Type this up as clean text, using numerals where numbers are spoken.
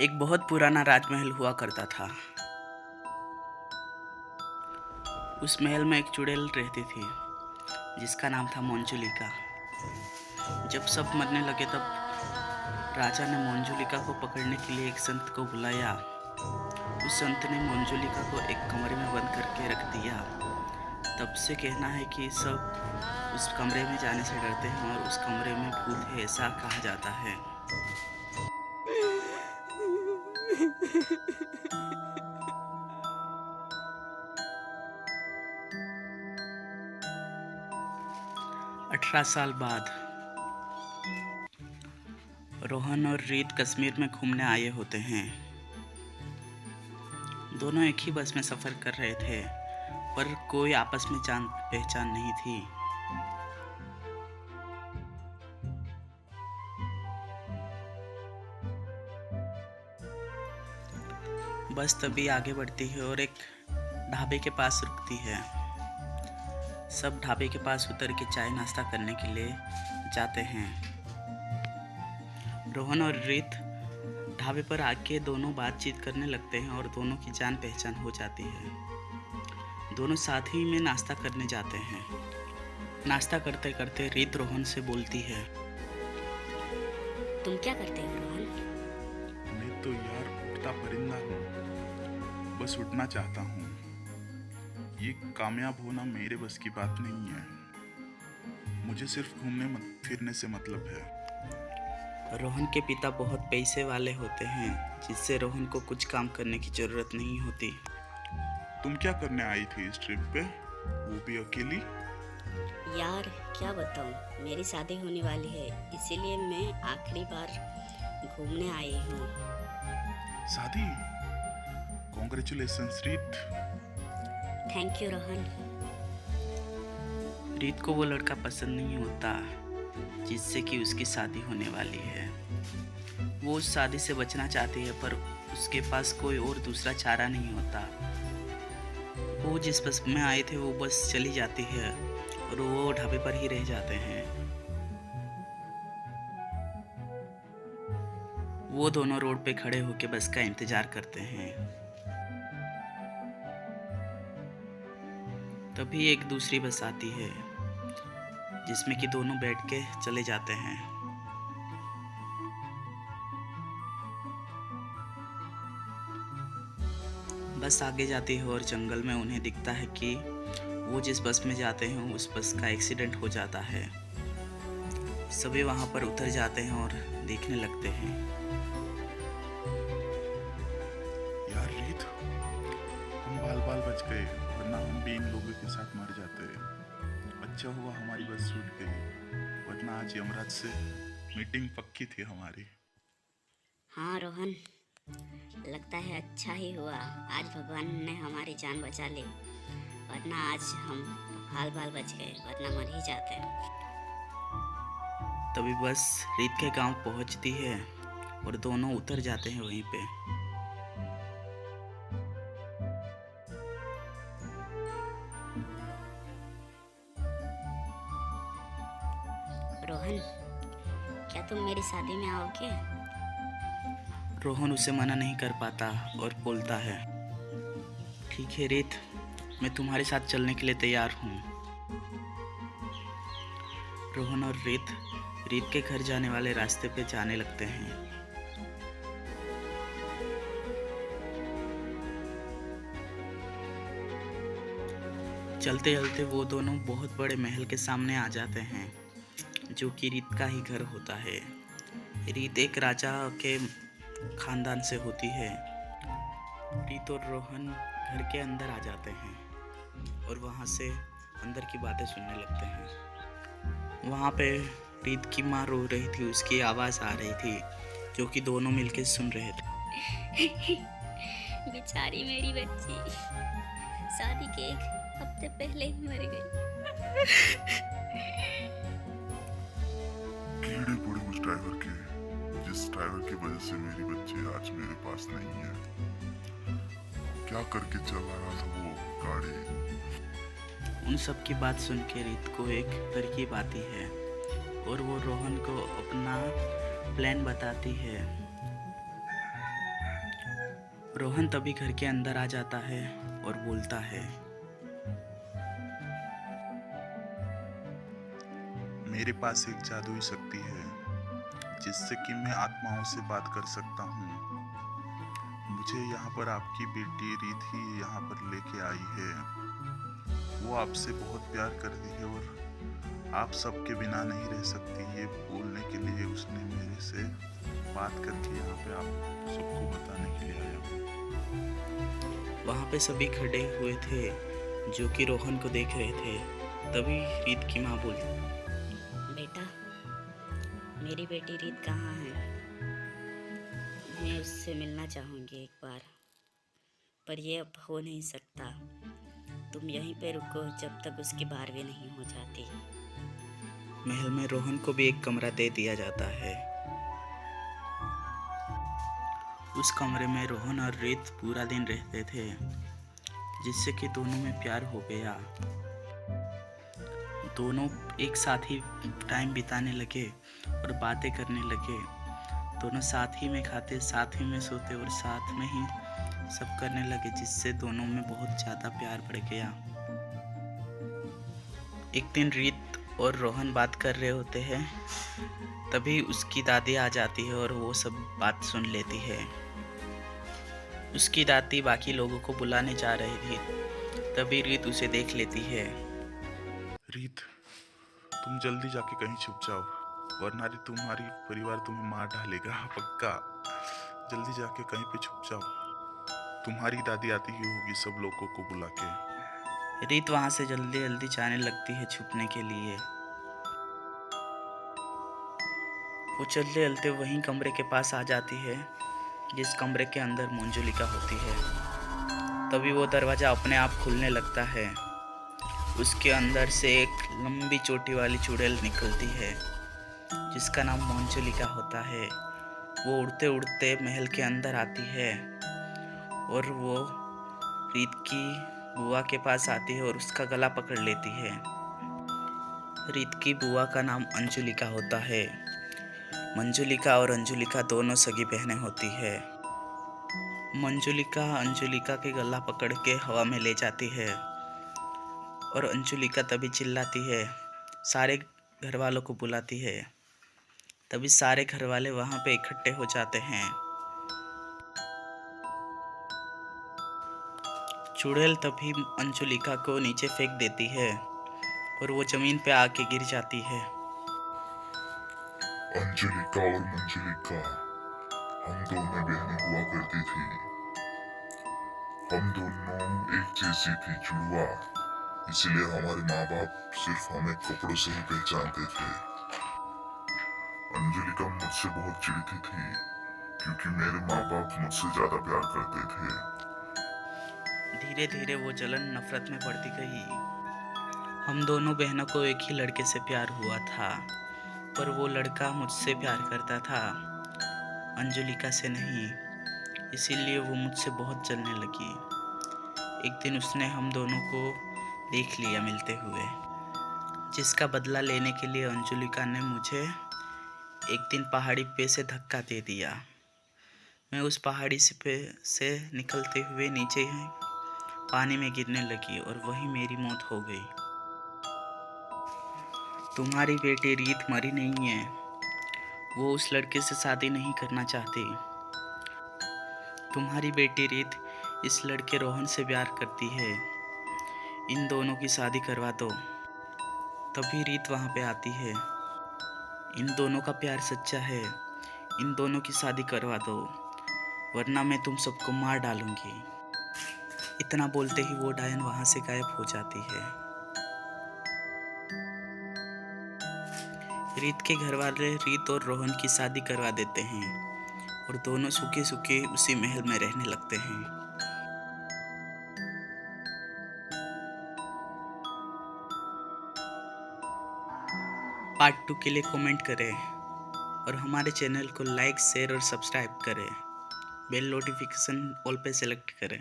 एक बहुत पुराना राजमहल हुआ करता था। उस महल में एक चुड़ैल रहती थी जिसका नाम था मंजुलिका। जब सब मरने लगे तब राजा ने मंजुलिका को पकड़ने के लिए एक संत को बुलाया। उस संत ने मंजुलिका को एक कमरे में बंद करके रख दिया। तब से कहना है कि सब उस कमरे में जाने से डरते हैं और उस कमरे में भूत है, ऐसा कहा जाता है। 18 साल बाद रोहन और रीत कश्मीर में घूमने आए होते हैं। दोनों एक ही बस में सफ़र कर रहे थे, पर कोई आपस में जान पहचान नहीं थी। बस तभी आगे बढ़ती है और एक ढाबे के पास रुकती है। सब ढाबे के पास उतर के चाय नाश्ता करने के लिए जाते हैं। रोहन और रीत ढाबे पर आके दोनों बातचीत करने लगते हैं और दोनों की जान पहचान हो जाती है। दोनों साथ ही में नाश्ता करने जाते हैं। नाश्ता करते करते रीत रोहन से बोलती है, तुम क्या करते हो रोहन? मैं तो यार उड़ता परिंदा हूँ, बस उड़ना चाहता हूँ। ये कामयाब होना मेरे बस की बात नहीं है। मुझे सिर्फ घूमने फिरने से मतलब है। रोहन के पिता बहुत पैसे वाले होते हैं, जिससे रोहन को कुछ काम करने की जरूरत नहीं होती। तुम क्या करने आई थी इस ट्रिप पे, वो भी अकेली? यार क्या बताऊँ, मेरी शादी होने वाली है, इसीलिए मैं आखिरी बार घूमने आई हूँ। शादी? कॉन्ग्रेचुलेशंस रीत। Thank you Rohan. रीत को वो लड़का पसंद नहीं होता जिससे कि उसकी शादी होने वाली है। वो उस शादी से बचना चाहती है, पर उसके पास कोई और दूसरा चारा नहीं होता। वो जिस बस में आए थे वो बस चली जाती है और वो ढाबे पर ही रह जाते हैं। वो दोनों रोड पे खड़े होकर बस का इंतजार करते हैं। तभी एक दूसरी बस आती है जिसमें कि दोनों बैठ के चले जाते हैं। बस आगे जाती है और जंगल में उन्हें दिखता है कि वो जिस बस में जाते हैं उस बस का एक्सीडेंट हो जाता है। सभी वहां पर उतर जाते हैं और देखने लगते हैं। यार रीत, हम बाल बाल बच गए, वरना हम भी इन लोगों के साथ मर जाते। अच्छा हुआ हमारी बस छूट गई, वरना आज यमराज से मीटिंग पक्की थी हमारी। हाँ रोहन, लगता है अच्छा ही हुआ आज भगवान ने हमारी जान बचा ली, वरना आज हम हाल बाल बच गए, वरना मर ही जाते। तभी बस रीत के गांव पहुंचती है और दोनों उतर जाते हैं वहीं पे। रोहन, क्या तुम मेरी शादी में आओगे? रोहन उसे मना नहीं कर पाता और बोलता है, ठीक है रीत, मैं तुम्हारे साथ चलने के लिए तैयार हूँ। रोहन और रीत के घर जाने वाले रास्ते पे जाने लगते हैं। चलते चलते वो दोनों बहुत बड़े महल के सामने आ जाते हैं, जो कि रीत का ही घर होता है। रीत एक राजा के खानदान से होती है। रीत और रोहन घर के अंदर आ जाते हैं और वहाँ से अंदर की बातें सुनने लगते हैं। वहाँ पे रीत की माँ रो रही थी, उसकी आवाज़ आ रही थी, जो कि दोनों मिलके सुन रहे थे। बेचारी मेरी बच्ची शादी के एक हफ्ते पहले ही मर गई। कीड़े पड़े उस ड्राइवर के, जिस ड्राइवर की वजह से मेरी बच्ची आज मेरे पास नहीं है। क्या करके चला रहा था वो गाड़ी। उन सब की बात सुन के रीत को एक तरकीब आती है और वो रोहन को अपना प्लान बताती है। रोहन तभी घर के अंदर आ जाता है और बोलता है, मेरे पास एक जादुई शक्ति है जिससे कि मैं आत्माओं से बात कर सकता हूँ। मुझे यहाँ पर आपकी बेटी रीत ही यहाँ पर लेके आई है। वो आपसे बहुत प्यार करती है और आप सबके बिना नहीं रह सकती, ये बोलने के लिए उसने मेरे से बात करके यहाँ पे आप सबको बताने के लिए आया हूँ। वहाँ पे सभी खड़े हुए थे जो कि रोहन को देख रहे थे। तभी रीत की माँ बोली, बेटा, मेरी बेटी रीत कहाँ है? मैं उससे मिलना चाहूँगी एक बार, पर ये अब हो नहीं सकता। तुम यहीं पे रुको जब तक उसकी 12वीं नहीं हो जाती। महल में रोहन को भी एक कमरा दे दिया जाता है। उस कमरे में रोहन और रीत पूरा दिन रहते थे, जिससे कि दोनों में प्यार हो गया। दोनों एक साथ ही टाइम बिताने लगे और बातें करने लगे। दोनों साथ ही में खाते, साथ ही में सोते और साथ में ही सब करने लगे, जिससे दोनों में बहुत ज़्यादा प्यार बढ़ गया। एक दिन रीत और रोहन बात कर रहे होते हैं, तभी उसकी दादी आ जाती है और वो सब बात सुन लेती है। उसकी दादी बाकी लोगों को बुलाने जा रही थी, तभी रीत उसे देख लेती है। रीत, तुम जल्दी जाके कहीं छुप जाओ, वरना तुम्हारी परिवार तुम्हें मार डालेगा पक्का। जल्दी जाके कहीं पे छुप जाओ, तुम्हारी दादी आती ही होगी सब लोगों को बुला के। रीत वहां से जल्दी जल्दी जाने लगती है छुपने के लिए। वो चलते चलते वहीं कमरे के पास आ जाती है जिस कमरे के अंदर मंजुलिका होती है। तभी वो दरवाज़ा अपने आप खुलने लगता है। उसके अंदर से एक लंबी चोटी वाली चुड़ैल निकलती है जिसका नाम मंजुलिका होता है। वो उड़ते उड़ते महल के अंदर आती है और वो रीत की बुआ के पास आती है और उसका गला पकड़ लेती है। रीत की बुआ का नाम अंजुलिका होता है। मंजुलिका और अंजुलिका दोनों सगी बहनें होती है। मंजुलिका अंजुलिका के गला पकड़ के हवा में ले जाती है और अंजुलिका तभी चिल्लाती है, सारे घर वालों को बुलाती है। तभी सारे घर वाले वहाँ पे इकट्ठे हो जाते हैं। चुड़ैल तभी अंजुलिका को नीचे फेंक देती है और वो जमीन पे आके गिर जाती है। अंजुलिका और मंजुलिका, हम दोनों बहनें हुआ करती थी। हम दोनों एक जैसी थी, जुड़वा। इसलिए हमारे माँ बाप सिर्फ हमें कपड़ों से ही पहचानते थे। अंजुलिका मुझसे बहुत चिढ़ती थी क्योंकि मेरे माँ बाप मुझसे ज्यादा प्यार करते थे। धीरे धीरे वो जलन नफरत में बढ़ती गई। हम दोनों बहनों को एक ही लड़के से प्यार हुआ था, पर वो लड़का मुझसे प्यार करता था, अंजुलिका से नहीं। इसीलिए वो मुझसे बहुत जलने लगी। एक दिन उसने हम दोनों को देख लिया मिलते हुए, जिसका बदला लेने के लिए अंजुलिका ने मुझे एक दिन पहाड़ी पे से धक्का दे दिया। मैं उस पहाड़ी से निकलते हुए नीचे पानी में गिरने लगी और वहीं मेरी मौत हो गई। तुम्हारी बेटी रीत मरी नहीं है, वो उस लड़के से शादी नहीं करना चाहती। तुम्हारी बेटी रीत इस लड़के रोहन से प्यार करती है, इन दोनों की शादी करवा दो। तभी रीत वहाँ पे आती है। इन दोनों का प्यार सच्चा है, इन दोनों की शादी करवा दो, वरना मैं तुम सबको मार डालूंगी। इतना बोलते ही वो डायन वहाँ से गायब हो जाती है। रीत के घर वाले रीत और रोहन की शादी करवा देते हैं और दोनों सूखे सूखे उसी महल में रहने लगते हैं। पार्ट 2 के लिए कमेंट करें और हमारे चैनल को लाइक, शेयर और सब्सक्राइब करें। बेल नोटिफिकेशन ऑल पे सेलेक्ट करें।